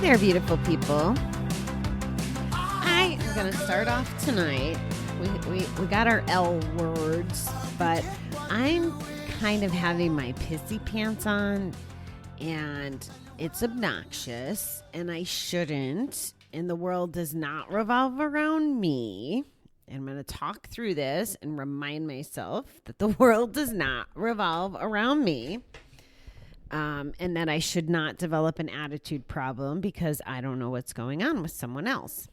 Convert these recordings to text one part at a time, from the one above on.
there, beautiful people. I am going to start off tonight. We got our L words, but I'm kind of having my pissy pants on, and it's obnoxious, and I shouldn't, and the world does not revolve around me. And I'm going to talk through this and remind myself that the world does not revolve around me. And that I should not develop an attitude problem because I don't know what's going on with someone else.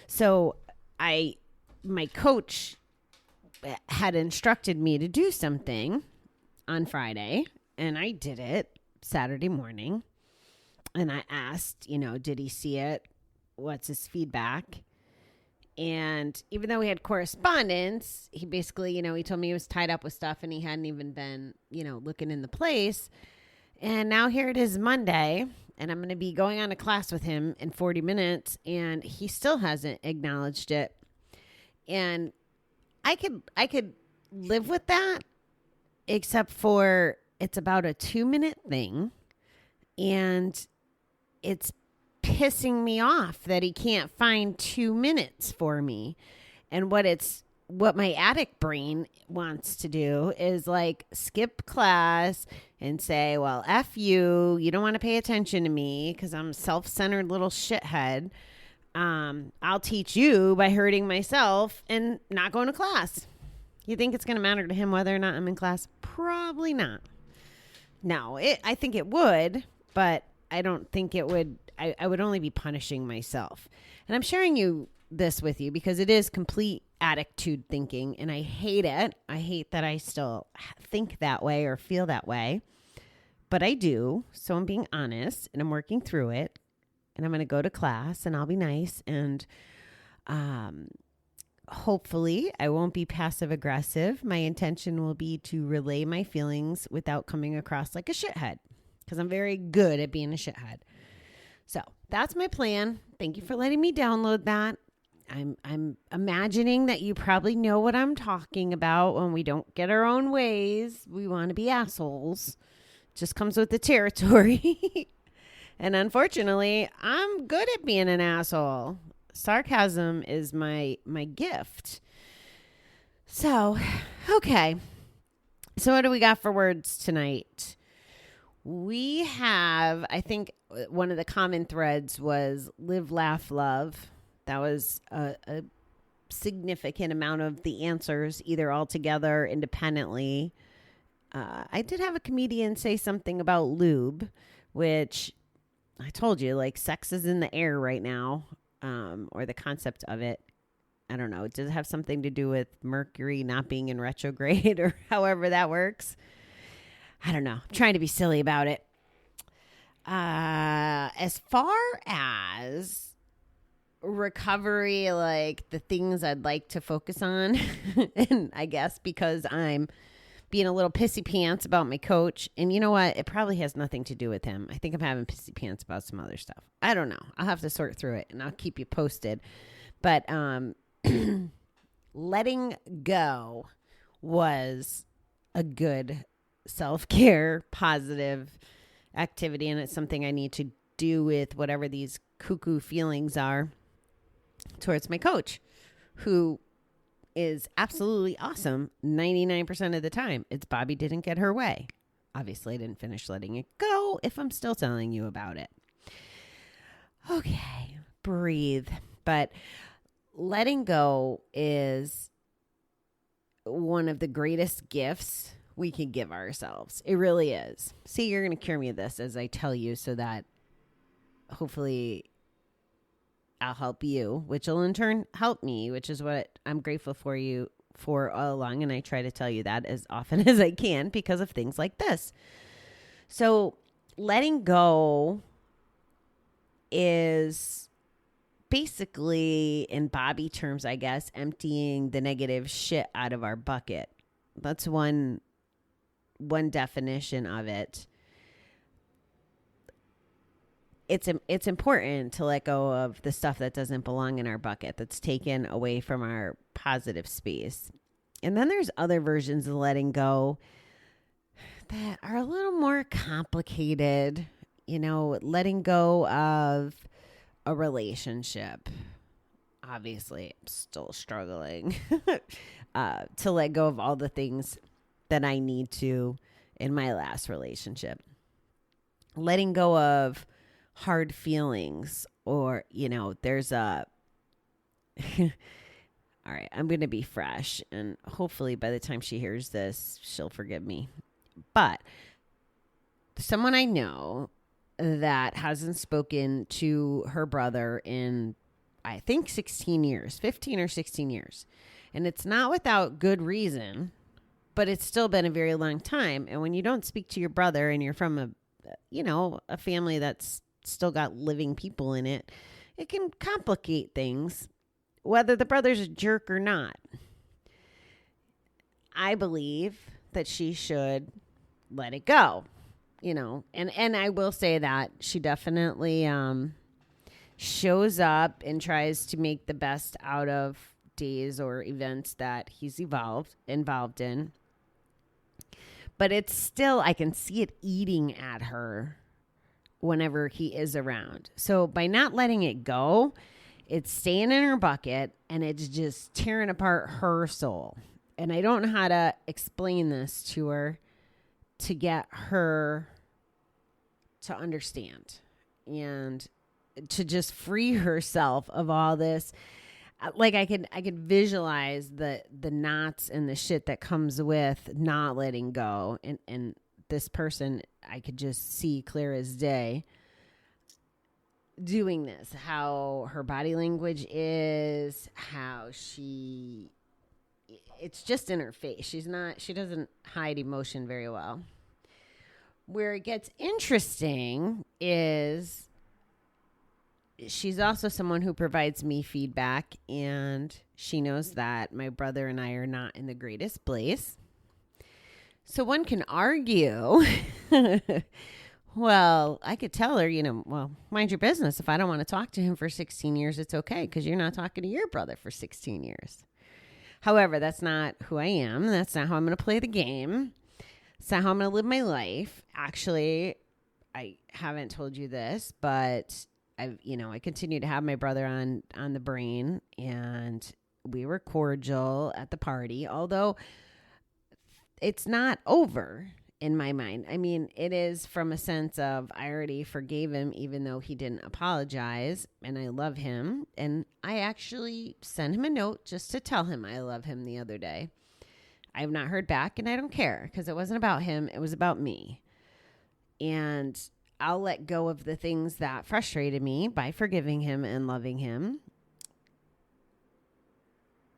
So my coach had instructed me to do something on Friday, and I did it Saturday morning. And I asked, did he see it? What's his feedback? And even though we had correspondence, he basically, he told me he was tied up with stuff and he hadn't even been, looking in the place. And now here it is Monday, and I'm going to be going on a class with him in 40 minutes, and he still hasn't acknowledged it. And I could live with that, except for it's about a 2-minute thing, and it's pissing me off that he can't find 2 minutes for me. And what my addict brain wants to do is like skip class and say, well, F you don't want to pay attention to me because I'm a self-centered little shithead. I'll teach you by hurting myself and not going to class. You think it's going to matter to him whether or not I'm in class? Probably not. No, I think it would, but I don't think it would. I would only be punishing myself. And I'm sharing this with you because it is complete attitude thinking, and I hate it. I hate that I still think that way or feel that way, but I do. So I'm being honest, and I'm working through it, and I'm going to go to class, and I'll be nice, and hopefully I won't be passive aggressive. My intention will be to relay my feelings without coming across like a shithead, because I'm very good at being a shithead. So that's my plan. Thank you for letting me download that. I'm imagining that you probably know what I'm talking about. When we don't get our own ways, we want to be assholes. Just comes with the territory. And unfortunately, I'm good at being an asshole. Sarcasm is my gift. So, okay. So what do we got for words tonight? We have, I think one of the common threads was live, laugh, love. That was a significant amount of the answers, either all together, independently. I did have a comedian say something about lube, which I told you, like, sex is in the air right now, or the concept of it. I don't know. Does it have something to do with Mercury not being in retrograde or however that works? I don't know. I'm trying to be silly about it. As far as recovery, like the things I'd like to focus on, and I guess because I'm being a little pissy pants about my coach, and you know what? It probably has nothing to do with him. I think I'm having pissy pants about some other stuff. I don't know. I'll have to sort through it, and I'll keep you posted. But letting go was a good self-care, positive activity, and it's something I need to do with whatever these cuckoo feelings are towards my coach, who is absolutely awesome 99% of the time. It's Bobby didn't get her way. Obviously, I didn't finish letting it go if I'm still telling you about it. Okay, breathe. But letting go is one of the greatest gifts we can give ourselves. It really is. See, you're going to cure me of this as I tell you so that hopefully I'll help you, which will in turn help me, which is what I'm grateful for you for all along. And I try to tell you that as often as I can because of things like this. So letting go is basically, in Bobby terms, I guess, emptying the negative shit out of our bucket. That's one definition of it. It's important to let go of the stuff that doesn't belong in our bucket, that's taken away from our positive space. And then there's other versions of letting go that are a little more complicated. letting go of a relationship. Obviously, I'm still struggling to let go of all the things that I need to in my last relationship. Letting go of hard feelings, or, there's a... All right, I'm going to be fresh, and hopefully by the time she hears this, she'll forgive me. But someone I know that hasn't spoken to her brother in, I think, 16 years, 15 or 16 years. And it's not without good reason, but it's still been a very long time. And when you don't speak to your brother and you're from a family that's still got living people in it, it can complicate things, whether the brother's a jerk or not. I believe that she should let it go, and I will say that she definitely shows up and tries to make the best out of days or events that he's involved in. But it's still, I can see it eating at her whenever he is around. So by not letting it go, it's staying in her bucket, and it's just tearing apart her soul. And I don't know how to explain this to her to get her to understand and to just free herself of all this. Like I could visualize the knots and the shit that comes with not letting go. And this person, I could just see clear as day doing this, how her body language is, how it's just in her face. She doesn't hide emotion very well. Where it gets interesting is she's also someone who provides me feedback, and she knows that my brother and I are not in the greatest place. So one can argue, well, I could tell her, mind your business. If I don't want to talk to him for 16 years, it's okay, because you're not talking to your brother for 16 years. However, that's not who I am. That's not how I'm going to play the game. It's not how I'm going to live my life. Actually, I haven't told you this, but I continue to have my brother on the brain, and we were cordial at the party, although it's not over in my mind. I mean, it is from a sense of I already forgave him, even though he didn't apologize, and I love him. And I actually sent him a note just to tell him I love him the other day. I have not heard back, and I don't care, because it wasn't about him. It was about me. And I'll let go of the things that frustrated me by forgiving him and loving him.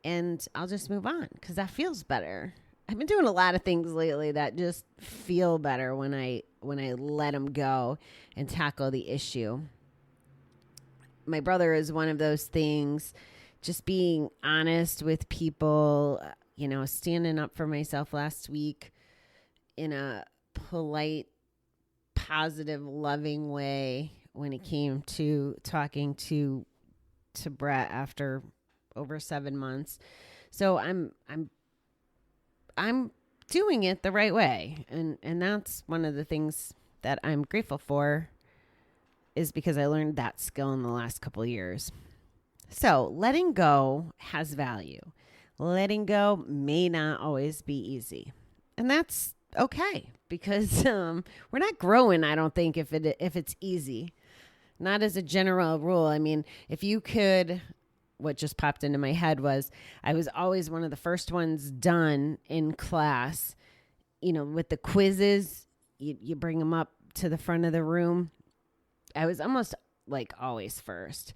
And I'll just move on, because that feels better. I've been doing a lot of things lately that just feel better when I let them go and tackle the issue. My brother is one of those things, just being honest with people, standing up for myself last week in a polite, positive, loving way when it came to talking to Brett after over 7 months. So I'm doing it the right way. And that's one of the things that I'm grateful for, is because I learned that skill in the last couple of years. So letting go has value. Letting go may not always be easy. And that's okay, because we're not growing, I don't think, if it's easy. Not as a general rule. I mean, if you could... What just popped into my head was I was always one of the first ones done in class, with the quizzes, you bring them up to the front of the room. I was almost like always first,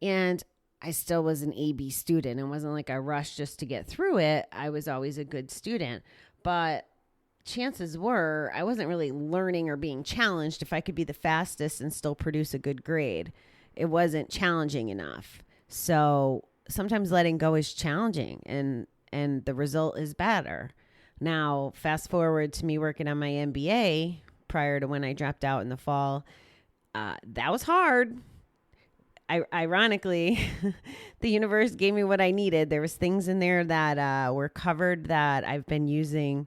and I still was an AB student. It wasn't like I rushed just to get through it. I was always a good student, but chances were I wasn't really learning or being challenged if I could be the fastest and still produce a good grade. It wasn't challenging enough. So sometimes letting go is challenging, and the result is better. Now, fast forward to me working on my MBA prior to when I dropped out in the fall. That was hard. Ironically, the universe gave me what I needed. There was things in there that were covered that I've been using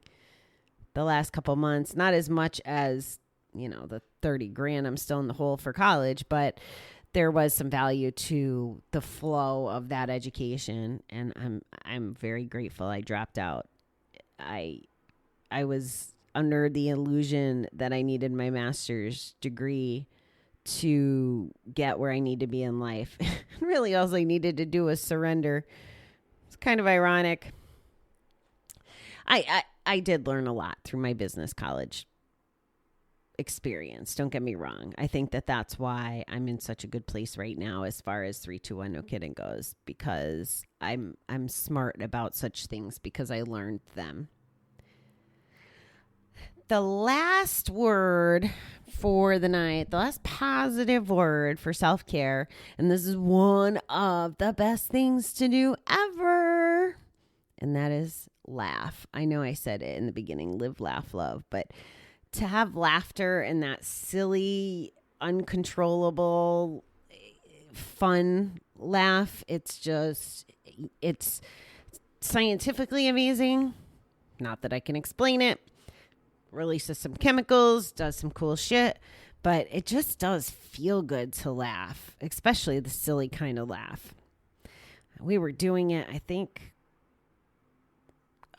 the last couple months. Not as much as, 30 grand. I'm still in the hole for college, but there was some value to the flow of that education. And I'm very grateful I dropped out. I was under the illusion that I needed my master's degree to get where I need to be in life. Really, all I needed to do was surrender. It's kind of ironic. I did learn a lot through my business college experience. Don't get me wrong. I think that that's why I'm in such a good place right now as far as 321 No Kiddin goes, because I'm smart about such things because I learned them. The last word for the night, the last positive word for self-care, and this is one of the best things to do ever, and that is laugh. I know I said it in the beginning, live, laugh, love, but to have laughter and that silly, uncontrollable, fun laugh, it's scientifically amazing. Not that I can explain it. Releases some chemicals, does some cool shit, but it just does feel good to laugh, especially the silly kind of laugh. We were doing it, I think,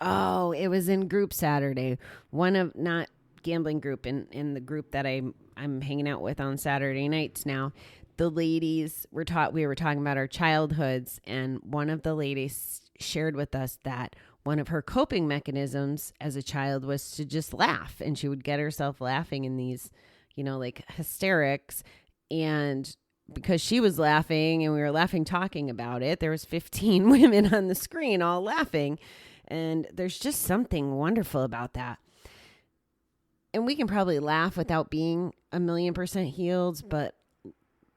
it was in group Saturday. Not gambling group, in the group that I'm hanging out with on Saturday nights now. The ladies we were talking about our childhoods, and one of the ladies shared with us that one of her coping mechanisms as a child was to just laugh, and she would get herself laughing in these, like hysterics. And because she was laughing and we were laughing talking about it, there was 15 women on the screen all laughing. And there's just something wonderful about that. And we can probably laugh without being 1,000,000% healed, but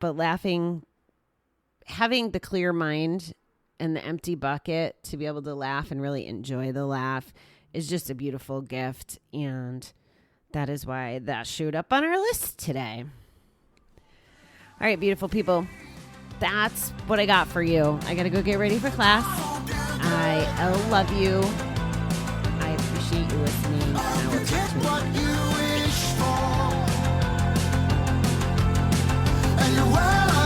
laughing, having the clear mind and the empty bucket to be able to laugh and really enjoy the laugh is just a beautiful gift. And that is why that showed up on our list today. All right, beautiful people. That's what I got for you. I got to go get ready for class. I love you. I appreciate you listening. And I will talk to you. And you're well